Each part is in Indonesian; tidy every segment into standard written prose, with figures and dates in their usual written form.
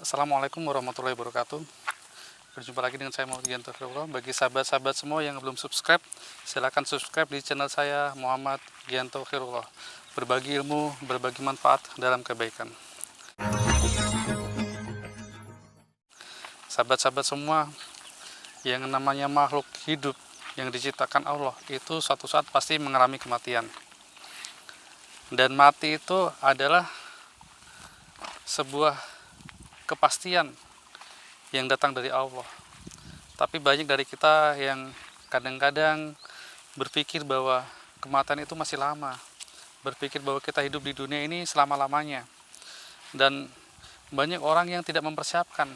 Assalamualaikum warahmatullahi wabarakatuh. Berjumpa lagi dengan saya Muhammad Gianto. Bagi sahabat-sahabat semua yang belum subscribe, silakan subscribe di channel saya Muhammad Gianto Khairullah. Berbagi ilmu, berbagi manfaat dalam kebaikan. Sahabat-sahabat semua, yang namanya makhluk hidup yang diciptakan Allah itu suatu saat pasti mengalami kematian. Dan mati itu adalah sebuah kepastian yang datang dari Allah. Tapi banyak dari kita yang kadang-kadang berpikir bahwa kematian itu masih lama, berpikir bahwa kita hidup di dunia ini selama-lamanya. Dan banyak orang yang tidak mempersiapkan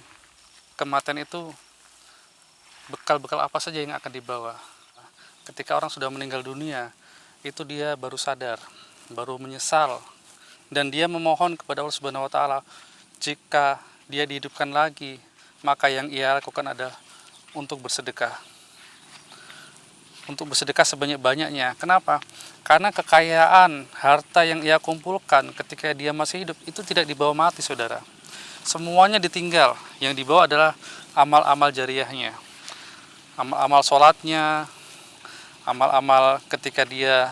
kematian itu, bekal-bekal apa saja yang akan dibawa. Ketika orang sudah meninggal dunia, itu dia baru sadar, baru menyesal, dan dia memohon kepada Allah Subhanahu wa taala, jika dia dihidupkan lagi, maka yang ia lakukan adalah untuk bersedekah. Untuk bersedekah sebanyak-banyaknya. Kenapa? Karena kekayaan, harta yang ia kumpulkan ketika dia masih hidup itu tidak dibawa mati, saudara. Semuanya ditinggal. Yang dibawa adalah amal-amal jariyahnya. Amal-amal sholatnya, amal-amal ketika dia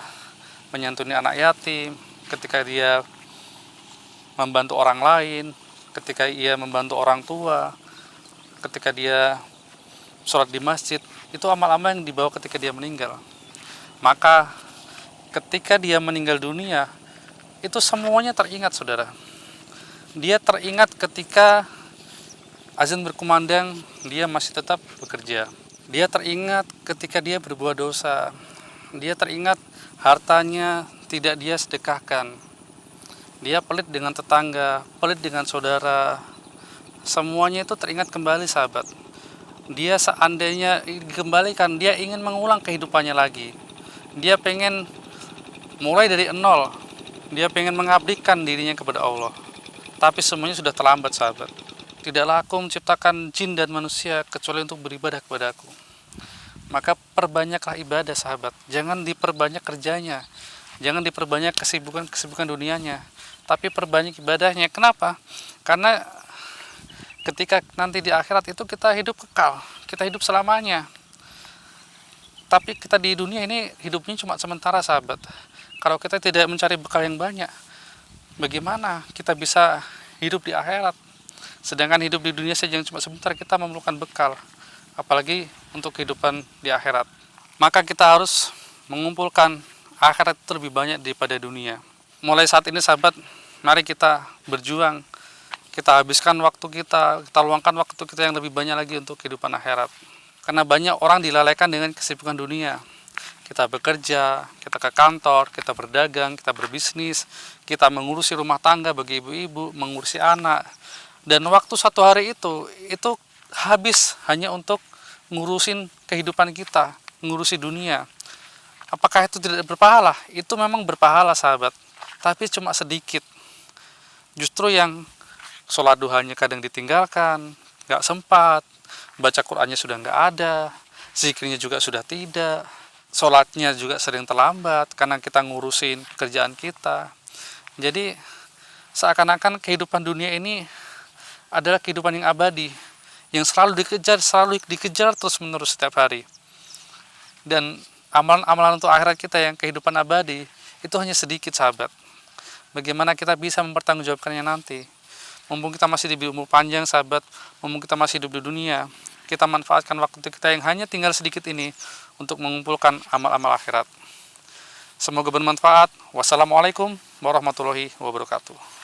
menyantuni anak yatim, ketika dia membantu orang lain, ketika ia membantu orang tua, ketika dia sholat di masjid, itu amal-amal yang dibawa ketika dia meninggal. Maka ketika dia meninggal dunia, itu semuanya teringat, saudara. Dia teringat ketika azan berkumandang, dia masih tetap bekerja. Dia teringat ketika dia berbuat dosa. Dia teringat hartanya tidak dia sedekahkan. Dia pelit dengan tetangga, pelit dengan saudara. Semuanya itu teringat kembali, sahabat. Dia seandainya dikembalikan, dia ingin mengulang kehidupannya lagi. Dia pengen mulai dari nol. Dia pengen mengabdikan dirinya kepada Allah. Tapi semuanya sudah terlambat, sahabat. Tidaklah aku menciptakan jin dan manusia kecuali untuk beribadah kepada aku. Maka perbanyaklah ibadah, sahabat. Jangan diperbanyak kerjanya. Jangan diperbanyak kesibukan dunianya. Tapi perbanyak ibadahnya. Kenapa? Karena ketika nanti di akhirat itu kita hidup kekal. Kita hidup selamanya. Tapi kita di dunia ini hidupnya cuma sementara, sahabat. Kalau kita tidak mencari bekal yang banyak, bagaimana kita bisa hidup di akhirat? Sedangkan hidup di dunia saja yang cuma sebentar, kita memerlukan bekal. Apalagi untuk kehidupan di akhirat. Maka kita harus mengumpulkan akhirat itu lebih banyak daripada dunia. Mulai saat ini, sahabat, mari kita berjuang. Kita habiskan waktu kita luangkan waktu kita yang lebih banyak lagi untuk kehidupan akhirat. Karena banyak orang dilalaikan dengan kesibukan dunia. Kita bekerja, kita ke kantor, kita berdagang, kita berbisnis, kita mengurusi rumah tangga bagi ibu-ibu, mengurusi anak. Dan waktu satu hari itu habis hanya untuk ngurusin kehidupan kita, ngurusi dunia. Apakah itu tidak berpahala? Itu memang berpahala, sahabat. Tapi cuma sedikit. Justru yang sholat duhanya kadang ditinggalkan, gak sempat, baca Qur'annya sudah gak ada, zikirnya juga sudah tidak, sholatnya juga sering terlambat karena kita ngurusin pekerjaan kita. Jadi seakan-akan kehidupan dunia ini adalah kehidupan yang abadi, yang selalu dikejar terus menerus setiap hari. Dan amalan-amalan untuk akhirat kita yang kehidupan abadi itu hanya sedikit, sahabat. Bagaimana kita bisa mempertanggungjawabkannya nanti? Mumpung kita masih diberi umur panjang, sahabat, mumpung kita masih hidup di dunia, kita manfaatkan waktu kita yang hanya tinggal sedikit ini untuk mengumpulkan amal-amal akhirat. Semoga bermanfaat. Wassalamualaikum warahmatullahi wabarakatuh.